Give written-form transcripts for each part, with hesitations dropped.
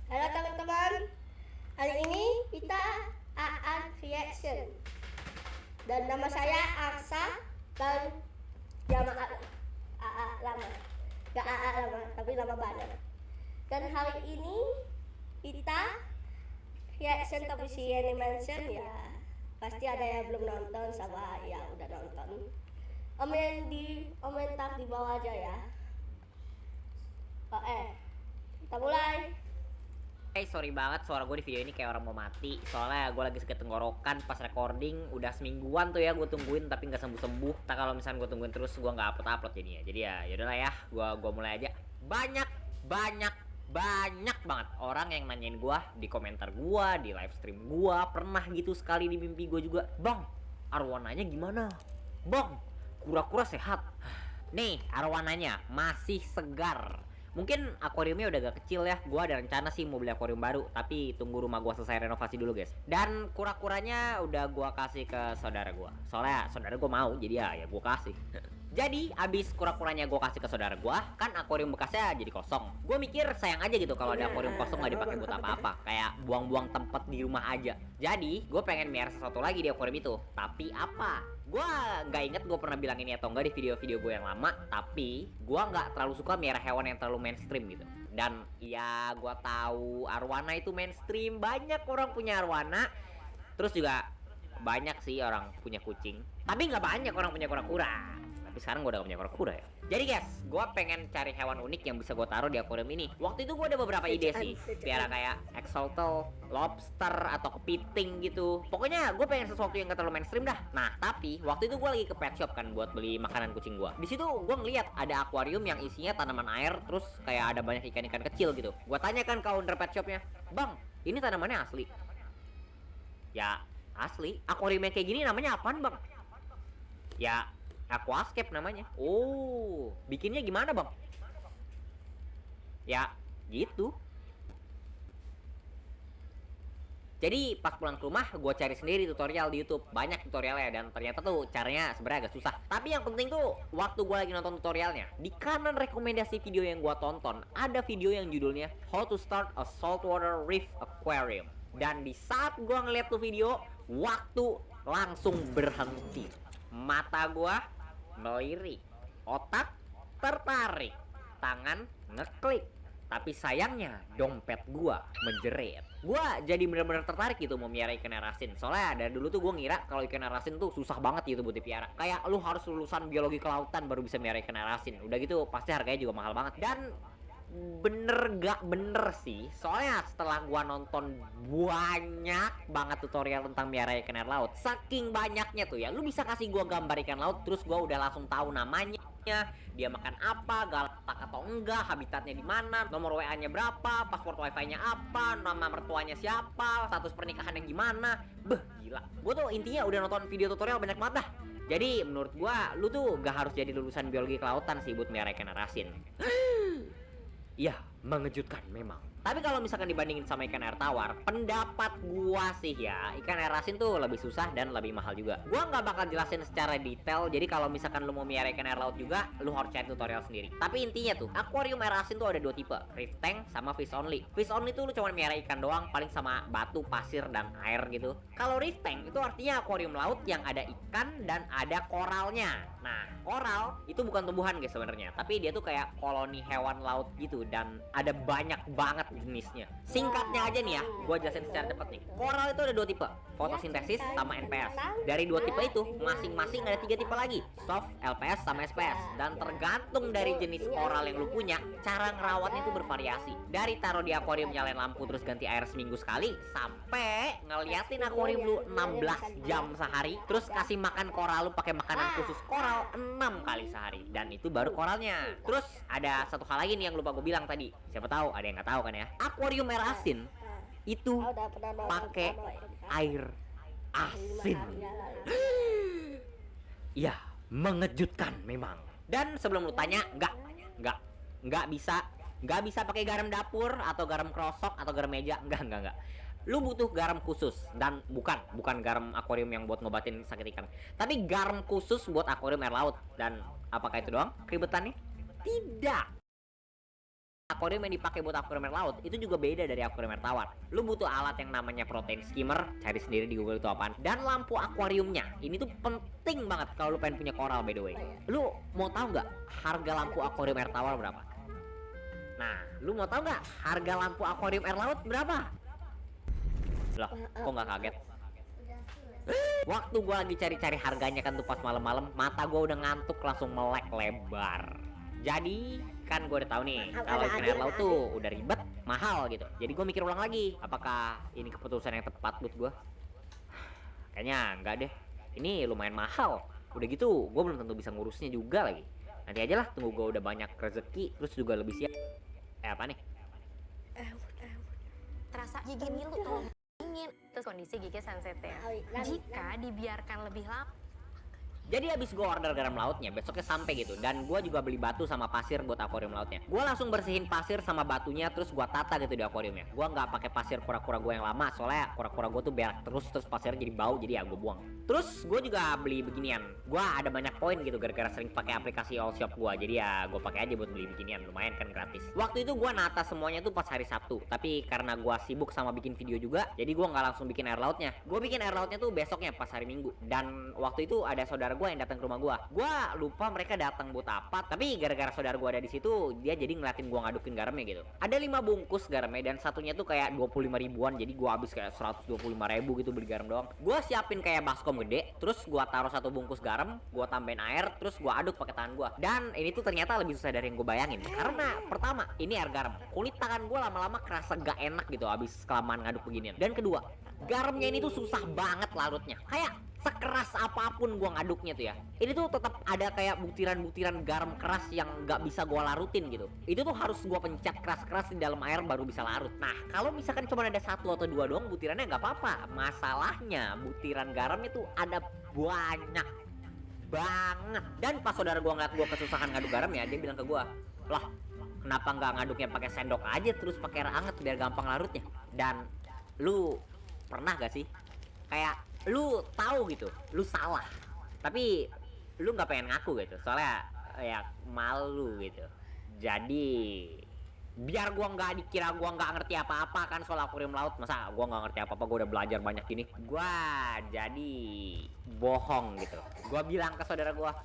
Halo teman-teman, hari ini kita akan reaction dan nama saya Aksa dan Jamaah AA lama, gak AA lama tapi lama banget. Dan hari ini kita reaction tapi si animation ya pasti ada yang belum nonton sama yang udah nonton. Komentar di bawah aja ya. Kita mulai. Sorry banget suara gue di video ini kayak orang mau mati. Soalnya gue lagi sakit tenggorokan pas recording. Udah semingguan tuh ya gue tungguin tapi nggak sembuh-sembuh. Tak kalau misalnya gue tungguin terus gue nggak upload jadinya. Jadi ya yaudahlah ya, gue mulai aja. Banyak banget orang yang nanyain gue di komentar gue, di live stream gue. Pernah gitu sekali di mimpi gue juga. Bang, arwananya gimana? Bang, kura-kura sehat? Nih arwananya masih segar. Mungkin akuariumnya udah agak kecil ya. Gua ada rencana sih mau beli akuarium baru, tapi tunggu rumah gua selesai renovasi dulu guys. Dan kura-kuranya udah gua kasih ke saudara gua. Soalnya saudara gua mau, jadi ya gua kasih. Jadi abis kura-kuranya gue kasih ke saudara gue, kan akuarium bekasnya jadi kosong. Gue mikir sayang aja gitu kalau ada akuarium kosong nggak dipakai buat apa-apa, kayak buang-buang tempat di rumah aja. Jadi gue pengen miara sesuatu lagi di akuarium itu. Tapi apa? Gue nggak inget gue pernah bilang ini atau enggak di video-video gue yang lama. Tapi gue nggak terlalu suka miara hewan yang terlalu mainstream gitu. Dan ya gue tahu arwana itu mainstream, banyak orang punya arwana. Terus juga banyak sih orang punya kucing. Tapi nggak banyak orang punya kura-kura. Tapi sekarang gue udah punya kura-kura ya. Jadi guys, gue pengen cari hewan unik yang bisa gue taruh di akuarium ini. Waktu itu gue ada beberapa ide sih, biar kayak axolotl, lobster, atau kepiting gitu. Pokoknya gue pengen sesuatu yang gak terlalu mainstream dah. Nah tapi waktu itu gue lagi ke pet shop kan buat beli makanan kucing gue. Di situ gue ngeliat ada akuarium yang isinya tanaman air, terus kayak ada banyak ikan-ikan kecil gitu. Gue tanyakan ke owner pet shopnya, bang, ini tanamannya asli? Ya asli. Akuarium yang kayak gini namanya apaan bang? Ya aquascape namanya. Oh, bikinnya gimana bang? Ya gitu. Jadi pas pulang ke rumah gue cari sendiri tutorial di YouTube. Banyak tutorialnya dan ternyata tuh caranya sebenarnya agak susah. Tapi yang penting tuh waktu gue lagi nonton tutorialnya, di kanan rekomendasi video yang gue tonton ada video yang judulnya How to Start a Saltwater Reef Aquarium. Dan di saat gue ngeliat tuh video, waktu langsung berhenti. Mata gue melirik, otak tertarik, tangan ngeklik. Tapi sayangnya dompet gua menjerit. Gua jadi bener-bener tertarik gitu mau miara ikan air asin. Soalnya dari dulu tuh gua ngira kalau ikan air asin tuh susah banget gitu buat dipiara. Kayak lu harus lulusan biologi kelautan baru bisa miara ikan air asin. Udah gitu pasti harganya juga mahal banget. Dan bener gak bener sih, soalnya setelah gua nonton banyak banget tutorial tentang miara ikan air laut, saking banyaknya tuh ya, lu bisa kasih gua gambar ikan laut terus gua udah langsung tahu namanya, dia makan apa, galak atau enggak, habitatnya di mana, nomor WA-nya berapa, password wifi-nya apa, nama mertuanya siapa, status pernikahannya gimana. Beh gila, gua tuh intinya udah nonton video tutorial banyak banget dah. Jadi menurut gua lu tuh gak harus jadi lulusan biologi kelautan sih buat miara ikan air asin. Iya, mengejutkan memang. Tapi kalau misalkan dibandingin sama ikan air tawar, pendapat gua sih ya, ikan air asin tuh lebih susah dan lebih mahal juga. Gua nggak bakal jelasin secara detail, jadi kalau misalkan lu mau miara ikan air laut juga, lu harus cari tutorial sendiri. Tapi intinya tuh, akuarium air asin tuh ada dua tipe, reef tank sama fish only. Fish only tuh lu cuma miara ikan doang, paling sama batu, pasir, dan air gitu. Kalau reef tank itu artinya akuarium laut yang ada ikan dan ada koralnya. Nah, koral itu bukan tumbuhan guys sebenarnya, tapi dia tuh kayak koloni hewan laut gitu dan ada banyak banget jenisnya. Singkatnya aja nih ya, gue jelasin secara cepat nih. Koral itu ada dua tipe, fotosintesis sama NPS. Dari dua tipe itu, masing-masing ada tiga tipe lagi, soft, LPS, sama SPS. Dan tergantung dari jenis koral yang lu punya, cara ngerawatnya itu bervariasi. Dari taruh di akuarium nyalain lampu terus ganti air seminggu sekali, sampai ngeliatin akuarium lu 16 jam sehari, terus kasih makan koral lu pakai makanan khusus koral 6 kali sehari. Dan itu baru koralnya. Terus ada satu hal lagi nih yang lupa gue bilang tadi. Siapa tahu ada yang nggak tahu kan ya. Akuarium air asin itu pakai air asin. Ya, mengejutkan memang. Dan sebelum lu tanya, nggak bisa pakai garam dapur atau garam krosok atau garam meja, enggak. Lu butuh garam khusus dan bukan garam akuarium yang buat ngobatin sakit ikan, tapi garam khusus buat akuarium air laut. Dan apakah itu doang keribetannya? Tidak. akuarium yang dipakai buat akuarium air laut itu juga beda dari akuarium air tawar. Lu butuh alat yang namanya protein skimmer, cari sendiri di Google itu apaan. Dan lampu akuariumnya, ini tuh penting banget kalau lu pengen punya koral by the way. Lu mau tahu nggak harga lampu akuarium air tawar berapa? Nah, lu mau tahu nggak harga lampu akuarium air laut berapa? Loh, kok nggak kaget? Waktu gua lagi cari-cari harganya kan tuh pas malam-malam, mata gua udah ngantuk langsung melek lebar. Jadi kan gue udah tahu nih kalau ikan air laut tuh udah ribet, mahal gitu. Jadi gue mikir ulang lagi, apakah ini keputusan yang tepat buat gue? Kayaknya enggak deh. Ini lumayan mahal. Udah gitu, gue belum tentu bisa ngurusnya juga lagi. Nanti aja lah, tunggu gue udah banyak rezeki, terus juga lebih siap. Apa nih? Terasa gigi ngilu tuh dingin, terus kondisi gigi sensitif. Jika dibiarkan lebih lama. Jadi habis gue order garam lautnya, besoknya sampai gitu. Dan gue juga beli batu sama pasir buat akuarium lautnya. Gue langsung bersihin pasir sama batunya, terus gue tata gitu di akuariumnya. Gue nggak pakai pasir kura-kura gue yang lama, soalnya kura-kura gue tuh berak terus pasirnya jadi bau, jadi ya gue buang. Terus gue juga beli beginian. Gue ada banyak poin gitu gara-gara sering pakai aplikasi All Shop gue. Jadi ya gue pakai aja buat beli beginian, lumayan kan gratis. Waktu itu gue nata semuanya tuh pas hari Sabtu. Tapi karena gue sibuk sama bikin video juga, jadi gue nggak langsung bikin air lautnya. Gue bikin air lautnya tuh besoknya pas hari Minggu. Dan waktu itu ada saudara gue yang datang ke rumah gue lupa mereka datang buat apa, tapi gara-gara saudara gue ada di situ, dia jadi ngeliatin gue ngadukin garamnya gitu. Ada 5 bungkus garamnya dan satunya tuh kayak 25 ribuan, jadi gue habis kayak 125 ribu gitu beli garam doang. Gue siapin kayak baskom gede, terus gue taruh 1 bungkus garam, gue tambahin air, terus gue aduk pakai tangan gue. Dan ini tuh ternyata lebih susah dari yang gue bayangin, karena pertama ini air garam, kulit tangan gue lama-lama kerasa gak enak gitu habis kelamaan ngaduk beginian. Dan kedua, garamnya ini tuh susah banget larutnya, kayak sekeras apapun gua ngaduknya tuh ya, ini tuh tetap ada kayak butiran-butiran garam keras yang nggak bisa gua larutin gitu. Itu tuh harus gua pencet keras-keras di dalam air baru bisa larut. Nah kalau misalkan cuma ada 1 atau 2 doang butirannya nggak apa-apa. Masalahnya butiran garamnya tuh ada banyak banget. Dan pas saudara gua ngeliat gua kesusahan ngaduk garam ya, dia bilang ke gua, "Lah, kenapa nggak ngaduknya pakai sendok aja terus pakai air anget biar gampang larutnya?" Dan lu pernah gak sih kayak lu tahu gitu lu salah tapi lu nggak pengen ngaku gitu, soalnya ya malu gitu. Jadi biar gua nggak dikira gua nggak ngerti apa-apa kan soal akuarium laut, masa gua nggak ngerti apa-apa, gua udah belajar banyak gini. Gua jadi bohong gitu, gua bilang ke saudara gua,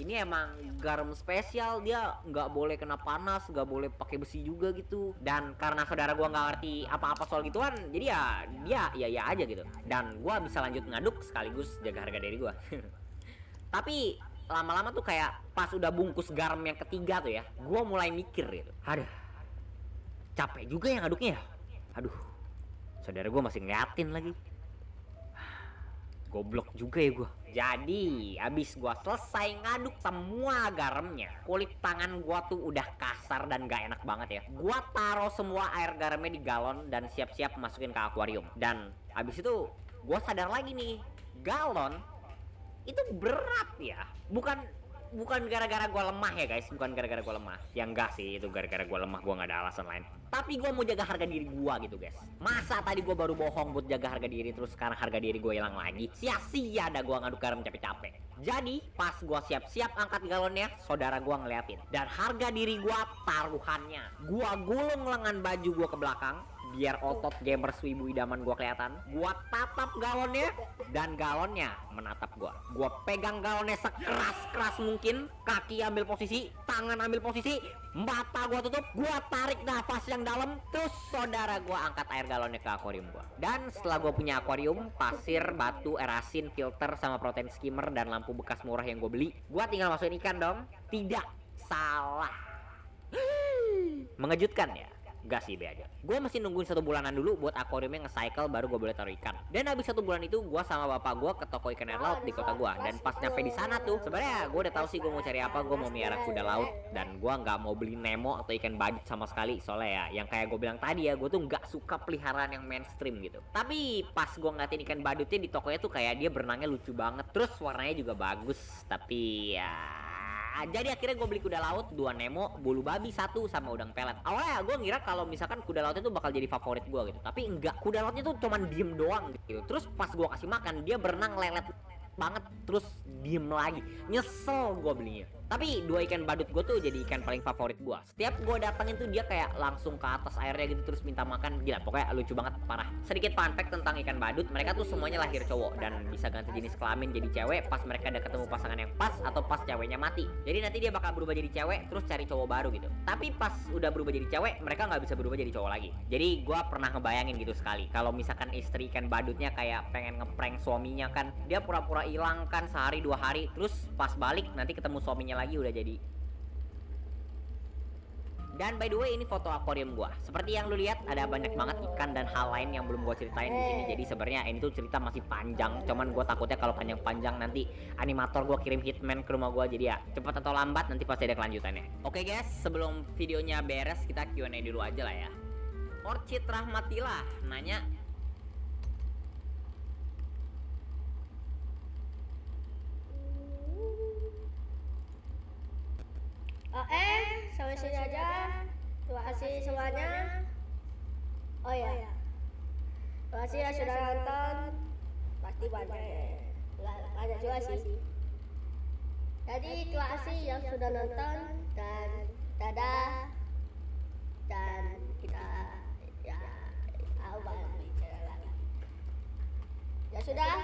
ini emang garam spesial, dia nggak boleh kena panas, nggak boleh pakai besi juga gitu. Dan karena saudara gua nggak ngerti apa-apa soal gituan, jadi ya dia ya aja gitu. Dan gua bisa lanjut ngaduk sekaligus jaga harga diri gua. Tapi lama-lama tuh kayak pas udah bungkus garam yang ketiga tuh ya, gua mulai mikir gitu, aduh capek juga ya ngaduknya ya. Aduh, saudara gua masih ngeliatin lagi. Goblok juga ya gua. Jadi abis gua selesai ngaduk semua garamnya, kulit tangan gua tuh udah kasar dan gak enak banget ya. Gua taruh semua air garamnya di galon dan siap-siap masukin ke akuarium. Dan abis itu gua sadar lagi nih, galon itu berat ya. Bukan gara-gara gua lemah ya guys, bukan gara-gara gua lemah. Ya enggak sih, itu gara-gara gua lemah, gua nggak ada alasan lain. Tapi gua mau jaga harga diri gua gitu guys. Masa tadi gua baru bohong buat jaga harga diri, terus sekarang harga diri gua hilang lagi? Sia-sia ada gua ngaduk garam capek-capek. Jadi pas gua siap-siap angkat galonnya, saudara gua ngeliatin. Dan harga diri gua taruhannya, gua gulung lengan baju gua ke belakang biar otot gamers wibu idaman gua kelihatan. Gua tatap galonnya dan galonnya menatap gua. Gua pegang galonnya sekeras-keras mungkin, kaki ambil posisi, tangan ambil posisi, mata gua tutup, gua tarik nafas yang dalam, terus saudara gua angkat air galonnya ke akuarium gua. Dan setelah gua punya akuarium, pasir, batu, air asin, filter sama protein skimmer dan lampu bekas murah yang gua beli, gua tinggal masukin ikan dong. Tidak salah. Mengejutkan ya? Gak sih, be aja. Gue masih nungguin 1 bulanan dulu buat akuariumnya nge-cycle baru gue boleh taruh ikan. Dan habis 1 bulan itu gue sama bapak gue ke toko ikan air laut di kota gue. Dan pas nyampe di sana tuh, sebenarnya gue udah tahu sih gue mau cari apa. Gue mau miara kuda laut dan gue nggak mau beli Nemo atau ikan badut sama sekali. Soalnya ya, yang kayak gue bilang tadi ya, gue tuh nggak suka peliharaan yang mainstream gitu. Tapi pas gue ngeliatin ikan badutnya di tokonya tuh kayak dia berenangnya lucu banget. Terus warnanya juga bagus. Tapi ya jadi akhirnya gue beli kuda laut 2 Nemo, bulu babi 1 sama udang pelet. Awalnya gue ngira kalau misalkan kuda lautnya tuh bakal jadi favorit gue gitu, tapi enggak, kuda lautnya tuh cuman diem doang gitu. Terus pas gue kasih makan dia berenang lelet banget, terus diem lagi. Nyesel gue belinya. Tapi dua ikan badut gue tuh jadi ikan paling favorit gue. Setiap gue datengin tuh dia kayak langsung ke atas airnya gitu terus minta makan. Gila, pokoknya lucu banget, parah. Sedikit fun fact tentang ikan badut, mereka tuh semuanya lahir cowok dan bisa ganti jenis kelamin jadi cewek pas mereka udah ketemu pasangan yang pas atau pas ceweknya mati. Jadi nanti dia bakal berubah jadi cewek terus cari cowok baru gitu. Tapi pas udah berubah jadi cewek, mereka nggak bisa berubah jadi cowok lagi. Jadi gue pernah ngebayangin gitu sekali, kalau misalkan istri ikan badutnya kayak pengen ngeprank suaminya kan, dia pura-pura hilang kan sehari 2 hari, terus pas balik nanti ketemu suaminya lagi udah jadi. Dan by the way, ini foto akuarium gua. Seperti yang lu lihat, ada banyak banget ikan dan hal lain yang belum gua ceritain di sini. Jadi sebenarnya ini tuh cerita masih panjang. Cuman gua takutnya kalau panjang-panjang nanti animator gua kirim hitman ke rumah gua. Jadi ya cepat atau lambat nanti pasti ada kelanjutannya. Oke guys, sebelum videonya beres kita Q&A dulu aja lah ya. Orchid Rahmatilah nanya, sampai sini aja. Terima kasih semuanya. Oh ya, terima kasih ya sudah nonton. Pasti banyak juga sih. Jadi terima kasih yang sudah nonton dan dadah. Dan kita ya awal bicara lagi. Ya sudah.